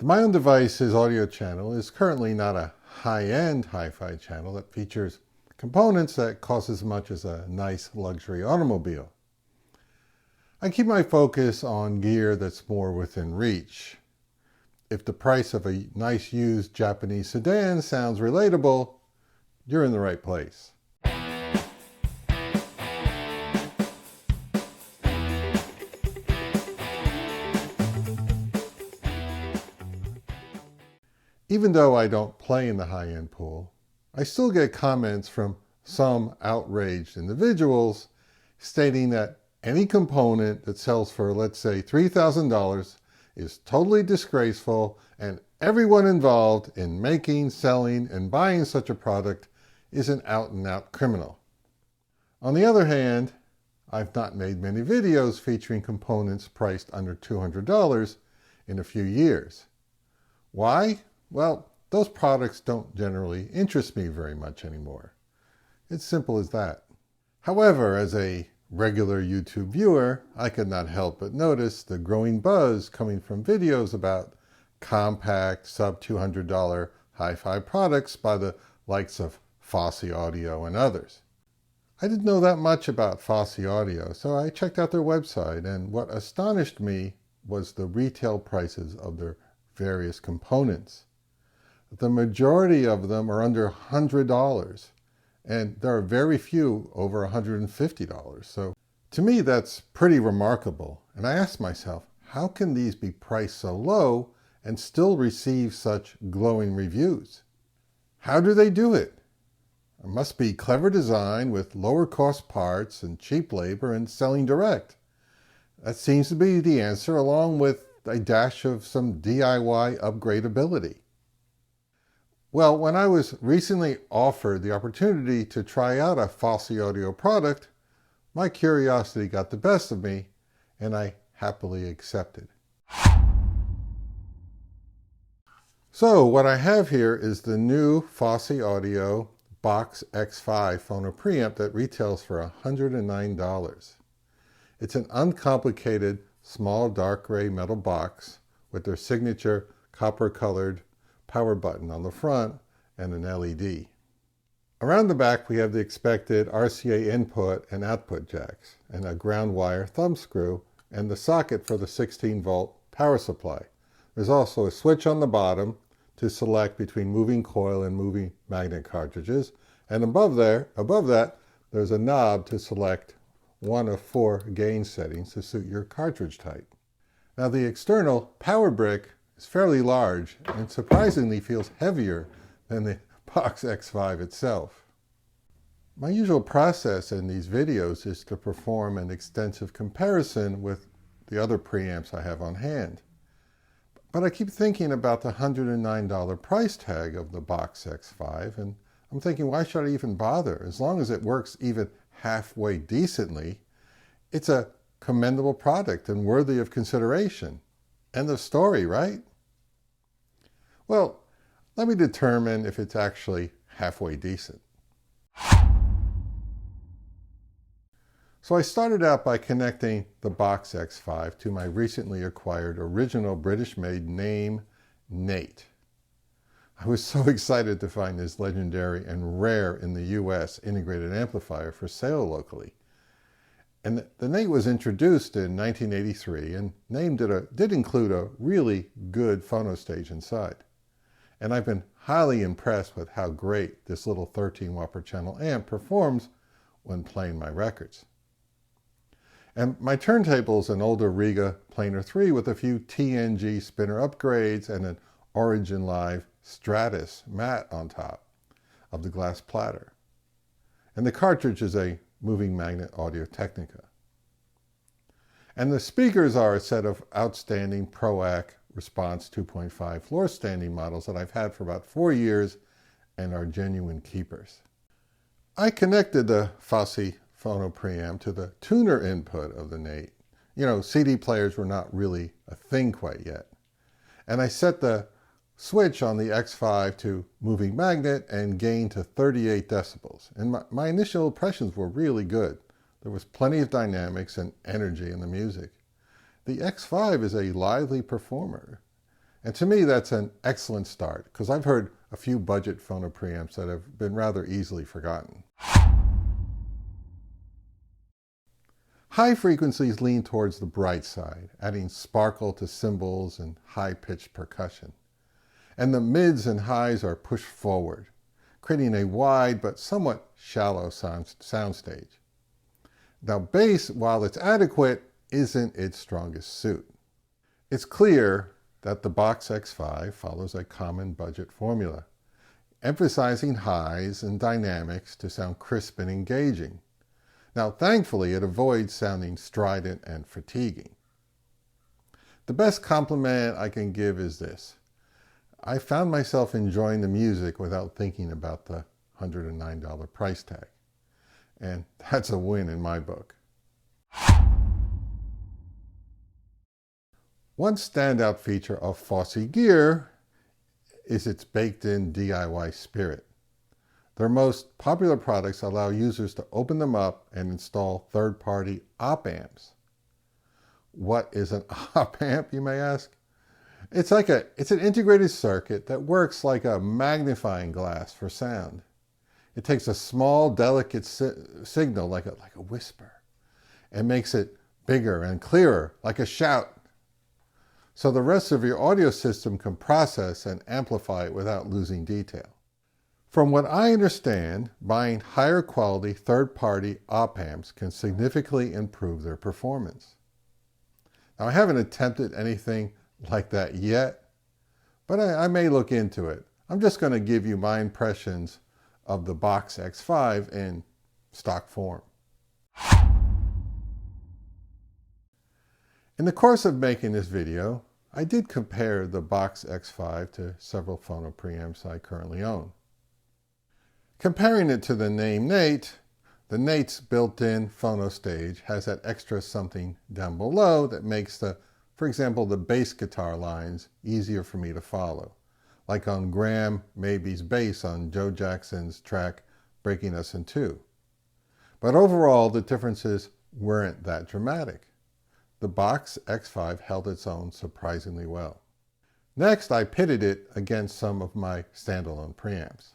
The My Own Devices audio channel is currently not a high-end hi-fi channel that features components that cost as much as a nice luxury automobile. I keep my focus on gear that's more within reach. If the price of a nice used Japanese sedan sounds relatable, you're in the right place. Even though I don't play in the high-end pool, I still get comments from some outraged individuals stating that any component that sells for, let's say, $3,000 is totally disgraceful, and everyone involved in making, selling, and buying such a product is an out-and-out criminal. On the other hand, I've not made many videos featuring components priced under $200 in a few years. Why? Well, those products don't generally interest me very much anymore. It's simple as that. However, as a regular YouTube viewer, I could not help but notice the growing buzz coming from videos about compact, sub-$200 hi-fi products by the likes of Fosi Audio and others. I didn't know that much about Fosi Audio, so I checked out their website, and what astonished me was the retail prices of their various components. The majority of them are under $100, and there are very few over $150. So to me, that's pretty remarkable. And I asked myself, how can these be priced so low and still receive such glowing reviews? How do they do it? It must be clever design with lower cost parts and cheap labor and selling direct. That seems to be the answer, along with a dash of some DIY upgradability. Well, when I was recently offered the opportunity to try out a Fosi Audio product, my curiosity got the best of me, and I happily accepted. So what I have here is the new Fosi Audio Box X5 Phono preamp that retails for $109. It's an uncomplicated, small dark gray metal box with their signature copper-colored power button on the front and an LED. Around the back we have the expected RCA input and output jacks and a ground wire thumb screw and the socket for the 16-volt power supply. There's also a switch on the bottom to select between moving coil and moving magnet cartridges, and above that there's a knob to select one of 4 gain settings to suit your cartridge type. Now the external power brick is fairly large and surprisingly feels heavier than the Box X5 itself. My usual process in these videos is to perform an extensive comparison with the other preamps I have on hand. But I keep thinking about the $109 price tag of the Box X5, and I'm thinking, why should I even bother? As long as it works even halfway decently, it's a commendable product and worthy of consideration. End of story, right? Well, let me determine if it's actually halfway decent. So I started out by connecting the Box X5 to my recently acquired original British-made name, Nate. I was so excited to find this legendary and rare in the US integrated amplifier for sale locally. And the Nate was introduced in 1983, and did include a really good phono stage inside. And I've been highly impressed with how great this little 13-watt per channel amp performs when playing my records. And my turntable's an older Riga Planer 3 with a few TNG spinner upgrades and an Origin Live Stratus mat on top of the glass platter. And the cartridge is a moving magnet Audio-Technica. And the speakers are a set of outstanding ProAC Response 2.5 floor standing models that I've had for about 4 years and are genuine keepers. I connected the Fosi Phono preamp to the tuner input of the Nate. You know, CD players were not really a thing quite yet. And I set the switch on the X5 to moving magnet and gain to 38 decibels. And my initial impressions were really good. There was plenty of dynamics and energy in the music. The X5 is a lively performer. And to me, that's an excellent start, because I've heard a few budget Phono preamps that have been rather easily forgotten. High frequencies lean towards the bright side, adding sparkle to cymbals and high-pitched percussion. And the mids and highs are pushed forward, creating a wide but somewhat shallow soundstage. Now, bass, while it's adequate, isn't its strongest suit. It's clear that the Box X5 follows a common budget formula, emphasizing highs and dynamics to sound crisp and engaging. Now, thankfully, it avoids sounding strident and fatiguing. The best compliment I can give is this: I found myself enjoying the music without thinking about the $109 price tag. And that's a win in my book. One standout feature of Fosi gear is its baked-in DIY spirit. Their most popular products allow users to open them up and install third-party op amps. What is an op amp, you may ask? It's an integrated circuit that works like a magnifying glass for sound. It takes a small, delicate signal, like a whisper, and makes it bigger and clearer, like a shout, so the rest of your audio system can process and amplify it without losing detail. From what I understand, buying higher quality third-party op amps can significantly improve their performance. Now, I haven't attempted anything like that yet, but I may look into it. I'm just going to give you my impressions of the Box X5 in stock form. In the course of making this video, I did compare the Box X5 to several Phono preamps I currently own. Comparing it to the name Nate, the Nate's built-in Phono stage has that extra something down below that makes for example, the bass guitar lines easier for me to follow, like on Graham Maybe's bass on Joe Jackson's track Breaking Us in Two. But overall, the differences weren't that dramatic. The Box X5 held its own surprisingly well. Next, I pitted it against some of my standalone preamps.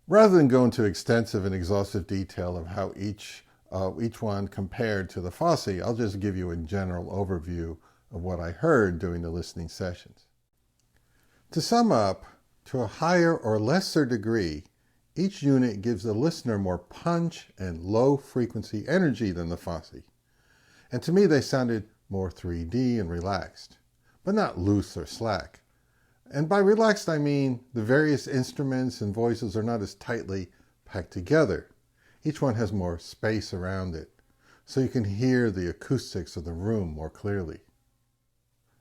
Rather than go into extensive and exhaustive detail of how each one compared to the Fosi, I'll just give you a general overview of what I heard during the listening sessions. To sum up, to a higher or lesser degree, each unit gives the listener more punch and low-frequency energy than the Fosi. And to me, they sounded more 3D and relaxed, but not loose or slack. And by relaxed, I mean the various instruments and voices are not as tightly packed together. Each one has more space around it, so you can hear the acoustics of the room more clearly.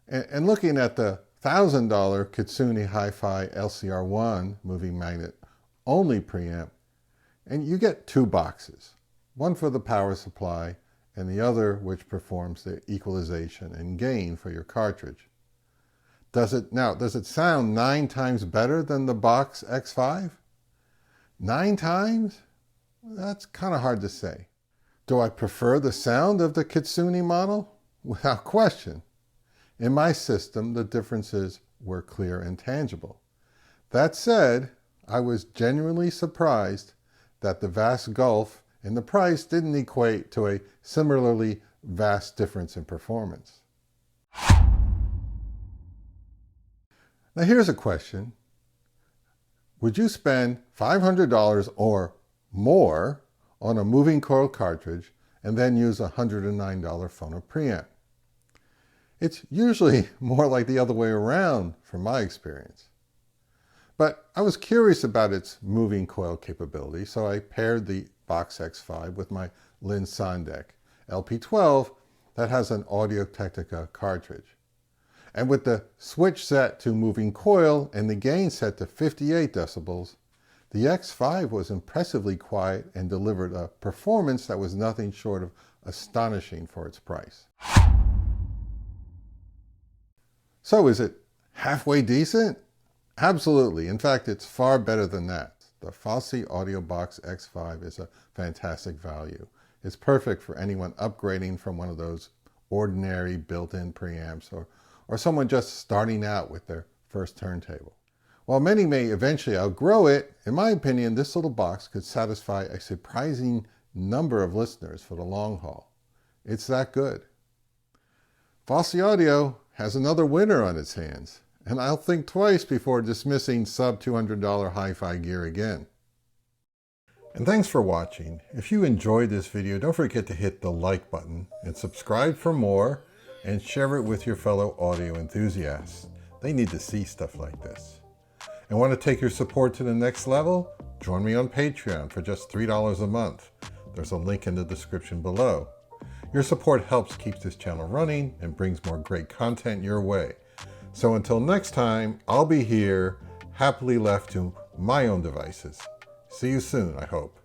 And looking at the $1,000 Kitsune Hi-Fi LCR1 moving magnet only preamp, and you get two boxes, one for the power supply and the other which performs the equalization and gain for your cartridge. Does it sound 9 times better than the Box X5? 9 times? That's kind of hard to say. Do I prefer the sound of the Kitsune model? Without question. In my system, the differences were clear and tangible. That said, I was genuinely surprised that the vast gulf in the price didn't equate to a similarly vast difference in performance. Now here's a question. Would you spend $500 or more on a moving coil cartridge and then use a $109 Phono preamp? It's usually more like the other way around from my experience. But I was curious about its moving coil capability, so I paired the Box X5 with my Lynn Sondek LP12 that has an Audio-Technica cartridge. And with the switch set to moving coil and the gain set to 58 decibels, the X5 was impressively quiet and delivered a performance that was nothing short of astonishing for its price. So is it halfway decent? Absolutely. In fact, it's far better than that. the Fosi AudioBox X5 is a fantastic value. It's perfect for anyone upgrading from one of those ordinary built-in preamps or someone just starting out with their first turntable. While many may eventually outgrow it, in my opinion, this little box could satisfy a surprising number of listeners for the long haul. It's that good. Fosi Audio has another winner on its hands, and I'll think twice before dismissing sub-$200 hi-fi gear again. And thanks for watching. If you enjoyed this video, don't forget to hit the like button and subscribe for more, and share it with your fellow audio enthusiasts. They need to see stuff like this. And want to take your support to the next level? Join me on Patreon for just $3 a month. There's a link in the description below. Your support helps keep this channel running and brings more great content your way. So until next time, I'll be here, happily left to my own devices. See you soon, I hope.